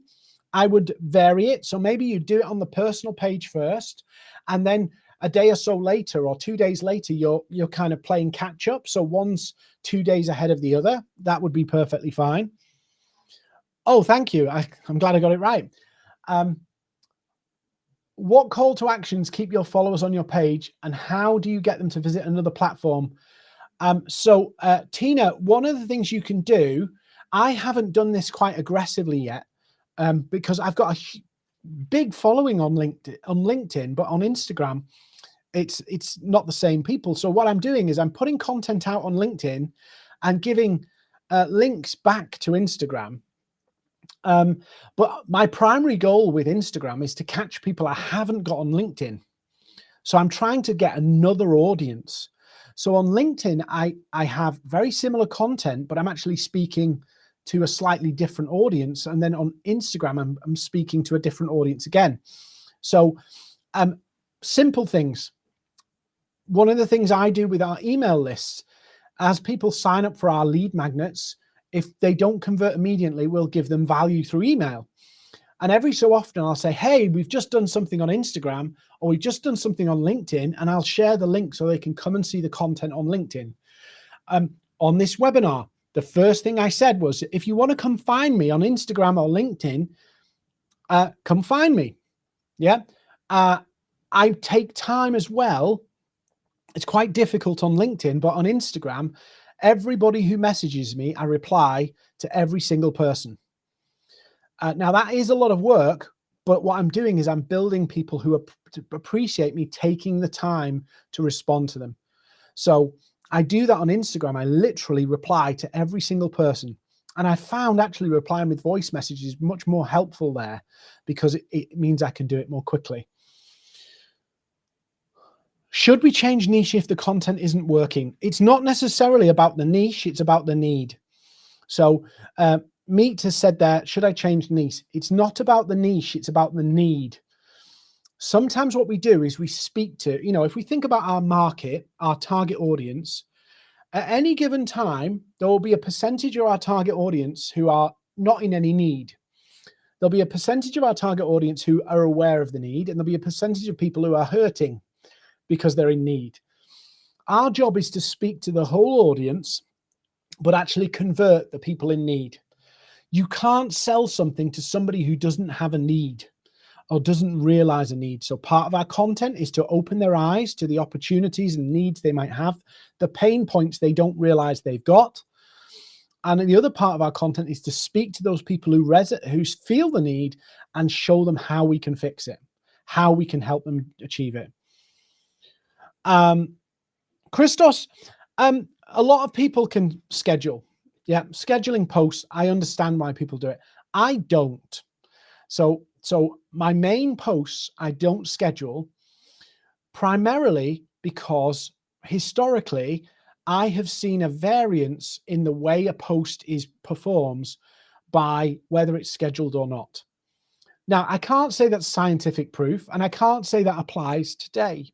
I would vary it. So maybe you do it on the personal page first, and then a day or so later, or 2 days later, you're kind of playing catch up. So one's 2 days ahead of the other. That would be perfectly fine. Oh, thank you. I'm glad I got it right. What call to actions keep your followers on your page, and how do you get them to visit another platform? So Tina, one of the things you can do, I haven't done this quite aggressively yet, because I've got a big following on LinkedIn, but on Instagram, it's not the same people. So what I'm doing is I'm putting content out on LinkedIn and giving links back to Instagram. But my primary goal with Instagram is to catch people I haven't got on LinkedIn. So I'm trying to get another audience. So on LinkedIn, I have very similar content, but I'm actually speaking to a slightly different audience. And then on Instagram, I'm speaking to a different audience again. So simple things. One of the things I do with our email lists, as people sign up for our lead magnets, if they don't convert immediately, we'll give them value through email. And every so often I'll say, hey, we've just done something on Instagram, or we've just done something on LinkedIn, and I'll share the link so they can come and see the content on LinkedIn. On this webinar, the first thing I said was, if you want to come find me on Instagram or LinkedIn, come find me. Yeah. I take time as well. It's quite difficult on LinkedIn, but on Instagram, everybody who messages me, I reply to every single person. Now that is a lot of work, but what I'm doing is I'm building people who appreciate me taking the time to respond to them. So I do that on Instagram. I literally reply to every single person. And I found actually replying with voice messages much more helpful there, because it means I can do it more quickly. Should we change niche if the content isn't working? It's not necessarily about the niche, it's about the need. So Meet has said there, should I change niche? It's not about the niche, it's about the need. Sometimes what we do is we speak to, if we think about our market, our target audience, at any given time, there will be a percentage of our target audience who are not in any need. There'll be a percentage of our target audience who are aware of the need, and there'll be a percentage of people who are hurting because they're in need. Our job is to speak to the whole audience, but actually convert the people in need. You can't sell something to somebody who doesn't have a need or doesn't realize a need. So part of our content is to open their eyes to the opportunities and needs they might have, the pain points they don't realize they've got. And the other part of our content is to speak to those people who feel the need and show them how we can fix it, how we can help them achieve it. Christos, a lot of people can schedule. Yeah, scheduling posts, I understand why people do it. I don't. So my main posts, I don't schedule, primarily because historically, I have seen a variance in the way a post performs by whether it's scheduled or not. Now, I can't say that's scientific proof, and I can't say that applies today,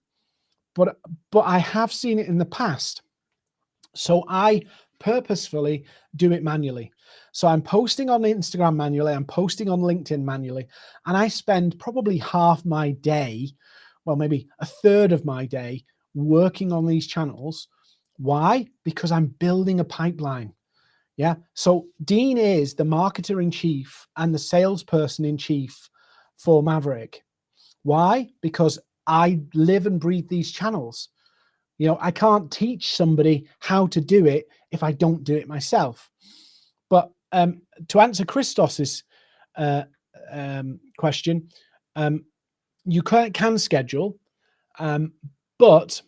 but I have seen it in the past. So I purposefully do it manually. So I'm posting on Instagram manually, I'm posting on LinkedIn manually, and I spend probably half my day, well, maybe a third of my day working on these channels. Why? Because I'm building a pipeline. Yeah. So Dean is the marketer in chief and the salesperson in chief for Maverick. Why? Because I live and breathe these channels. I can't teach somebody how to do it if I don't do it myself. But to answer Christos's question, you can schedule, but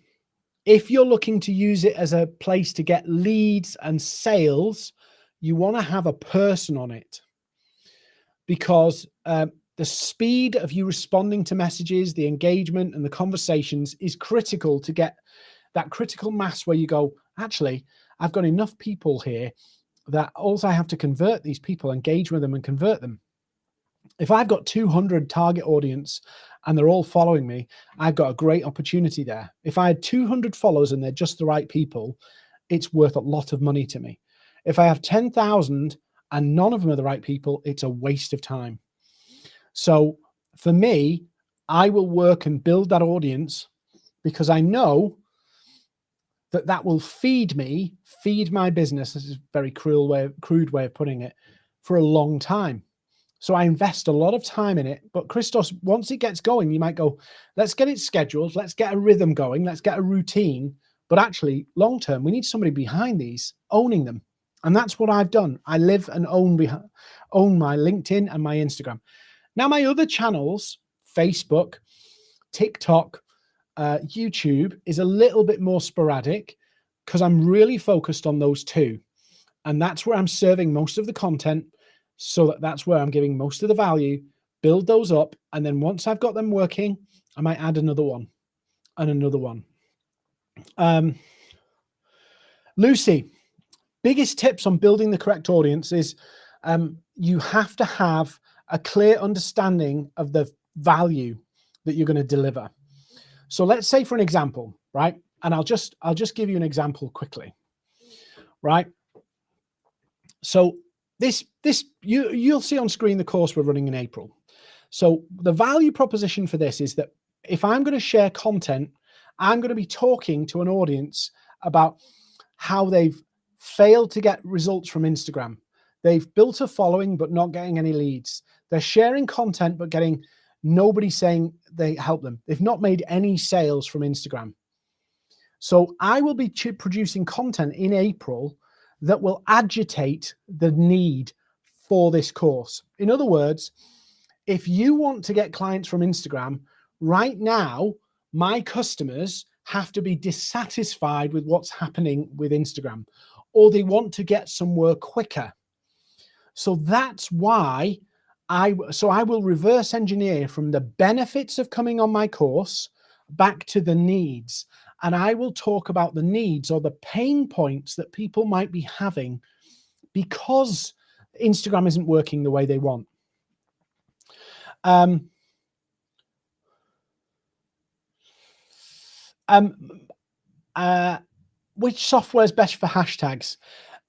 if you're looking to use it as a place to get leads and sales, you want to have a person on it, because the speed of you responding to messages, the engagement and the conversations is critical to get that critical mass where you go, actually, I've got enough people here that also I have to convert these people, engage with them and convert them. If I've got 200 target audience and they're all following me, I've got a great opportunity there. If I had 200 followers and they're just the right people, it's worth a lot of money to me. If I have 10,000 and none of them are the right people, it's a waste of time. So for me, I will work and build that audience because I know that will feed my business. This is a very crude way of putting it, for a long time. So I invest a lot of time in it. But Christos, once it gets going, you might go, let's get it scheduled. Let's get a rhythm going. Let's get a routine. But actually, long term, we need somebody behind these, owning them. And that's what I've done. I live and own my LinkedIn and my Instagram. Now, my other channels, Facebook, TikTok, YouTube, is a little bit more sporadic because I'm really focused on those two. And that's where I'm serving most of the content. So that's where I'm giving most of the value, build those up. And then once I've got them working, I might add another one and another one. Lucy, biggest tips on building the correct audience is you have to have a clear understanding of the value that you're going to deliver. So let's say, for an example, right? And I'll just give you an example quickly, right? So you'll see on screen the course we're running in April. So the value proposition for this is that if I'm going to share content, I'm going to be talking to an audience about how they've failed to get results from Instagram. They've built a following, but not getting any leads. They're sharing content, but getting nobody saying they help them. They've not made any sales from Instagram. So I will be producing content in April that will agitate the need for this course. In other words, if you want to get clients from Instagram, right now, my customers have to be dissatisfied with what's happening with Instagram, or they want to get somewhere quicker. So that's why I will reverse engineer from the benefits of coming on my course back to the needs. And I will talk about the needs or the pain points that people might be having because Instagram isn't working the way they want. Which software is best for hashtags?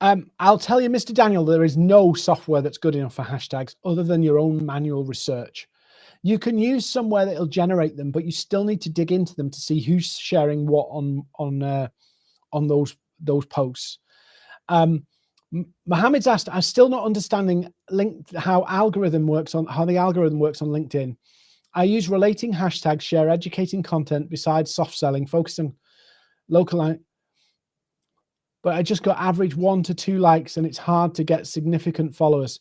I'll tell you, Mr. Daniel, there is no software that's good enough for hashtags other than your own manual research. You can use somewhere that'll generate them, but you still need to dig into them to see who's sharing what on those posts. Mohammed's asked, I'm still not understanding how the algorithm works on LinkedIn. I use relating hashtags, share educating content besides soft selling, focus on local, but I just got average 1 to 2 likes and it's hard to get significant followers.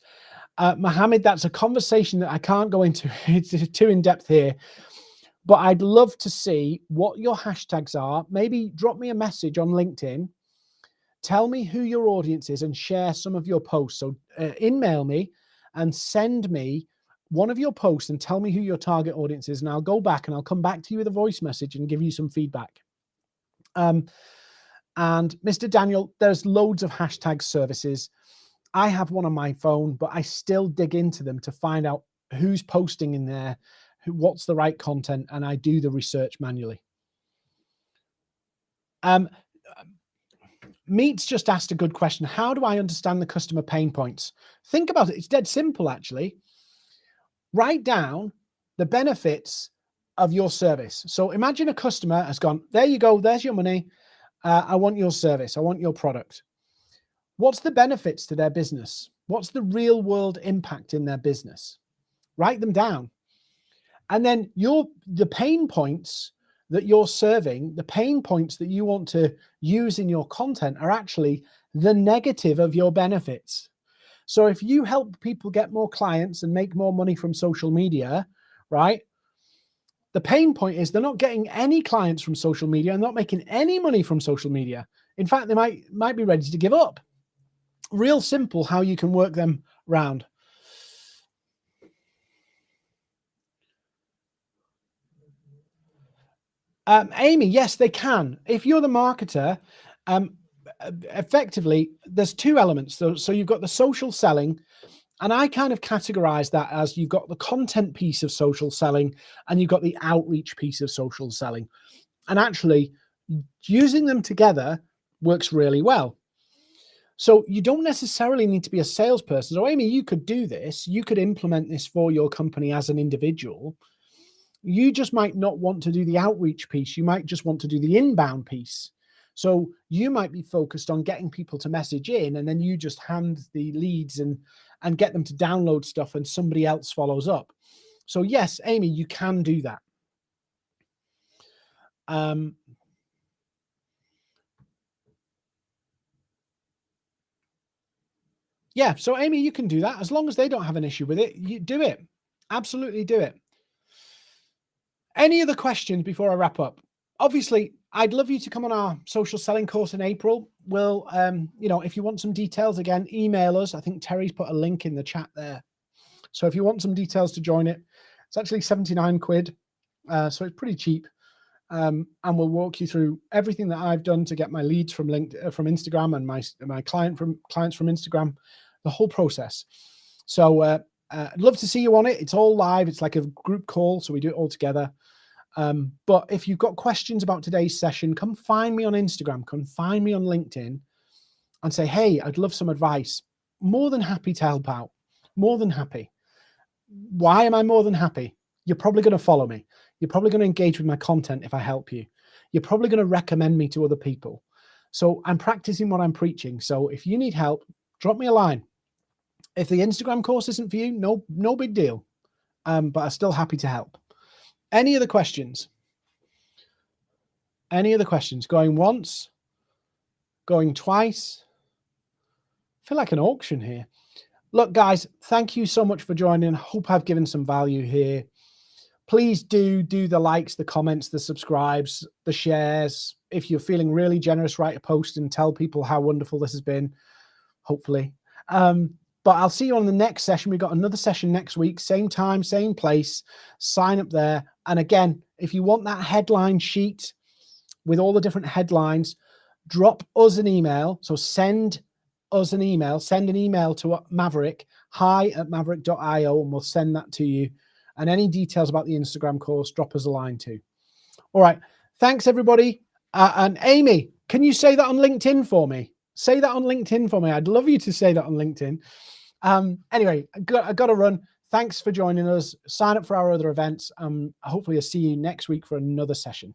Mohammed, that's a conversation that I can't go into. It's too in depth here, but I'd love to see what your hashtags are. Maybe drop me a message on LinkedIn. Tell me who your audience is and share some of your posts. So email me and send me one of your posts and tell me who your target audience is. And I'll go back and I'll come back to you with a voice message and give you some feedback. And Mr. Daniel, there's loads of hashtag services. I have one on my phone, but I still dig into them to find out who's posting in there, what's the right content, and I do the research manually. Meets just asked a good question. How do I understand the customer pain points? Think about it. It's dead simple, actually. Write down the benefits of your service. So imagine a customer has gone, there you go, there's your money. I want your service. I want your product. What's the benefits to their business? What's the real world impact in their business? Write them down. And then the pain points that you're serving, the pain points that you want to use in your content are actually the negative of your benefits. So if you help people get more clients and make more money from social media, right? The pain point is they're not getting any clients from social media and not making any money from social media. In fact, they might be ready to give up. Real simple how you can work them round. Amy, yes, they can. If you're the marketer, effectively, there's 2 elements. So you've got the social selling, and I kind of categorize that as you've got the content piece of social selling and you've got the outreach piece of social selling. And actually, using them together works really well. So you don't necessarily need to be a salesperson. So Amy, you could do this. You could implement this for your company as an individual. You just might not want to do the outreach piece. You might just want to do the inbound piece. So you might be focused on getting people to message in, and then you just hand the leads and get them to download stuff and somebody else follows up. So yes, Amy, you can do that. Yeah, so Amy, you can do that. As long as they don't have an issue with it, you do it. Absolutely do it. Any other questions before I wrap up? Obviously, I'd love you to come on our social selling course in April. We'll, if you want some details, again, email us. I think Terry's put a link in the chat there. So if you want some details to join it, it's actually 79 quid. So it's pretty cheap. and we'll walk you through everything that I've done to get my leads from Instagram and my clients from Instagram, the whole process. So I'd love to see you on it. It's all live. It's like a group call, so we do it all together. But if you've got questions about today's session, come find me on Instagram, come find me on LinkedIn and say, hey, I'd love some advice. More than happy to help out. More than happy. Why am I more than happy? You're probably going to follow me. You're probably going to engage with my content if I help you. You're probably going to recommend me to other people. So I'm practicing what I'm preaching. So if you need help, drop me a line. If the Instagram course isn't for you, no big deal. But I'm still happy to help. Any other questions? Any other questions? Going once? Going twice? I feel like an auction here. Look, guys, thank you so much for joining. Hope I've given some value here. Please do the likes, the comments, the subscribes, the shares. If you're feeling really generous, write a post and tell people how wonderful this has been, hopefully. But I'll see you on the next session. We've got another session next week, same time, same place. Sign up there. And again, if you want that headline sheet with all the different headlines, drop us an email. So send us an email. Send an email to Maverick, hi@maverick.io, and we'll send that to you. And any details about the Instagram course, drop us a line too. All right. Thanks, everybody. And Amy, can you say that on LinkedIn for me? Say that on LinkedIn for me. I'd love you to say that on LinkedIn. Anyway, I got to run. Thanks for joining us. Sign up for our other events. Hopefully I'll see you next week for another session.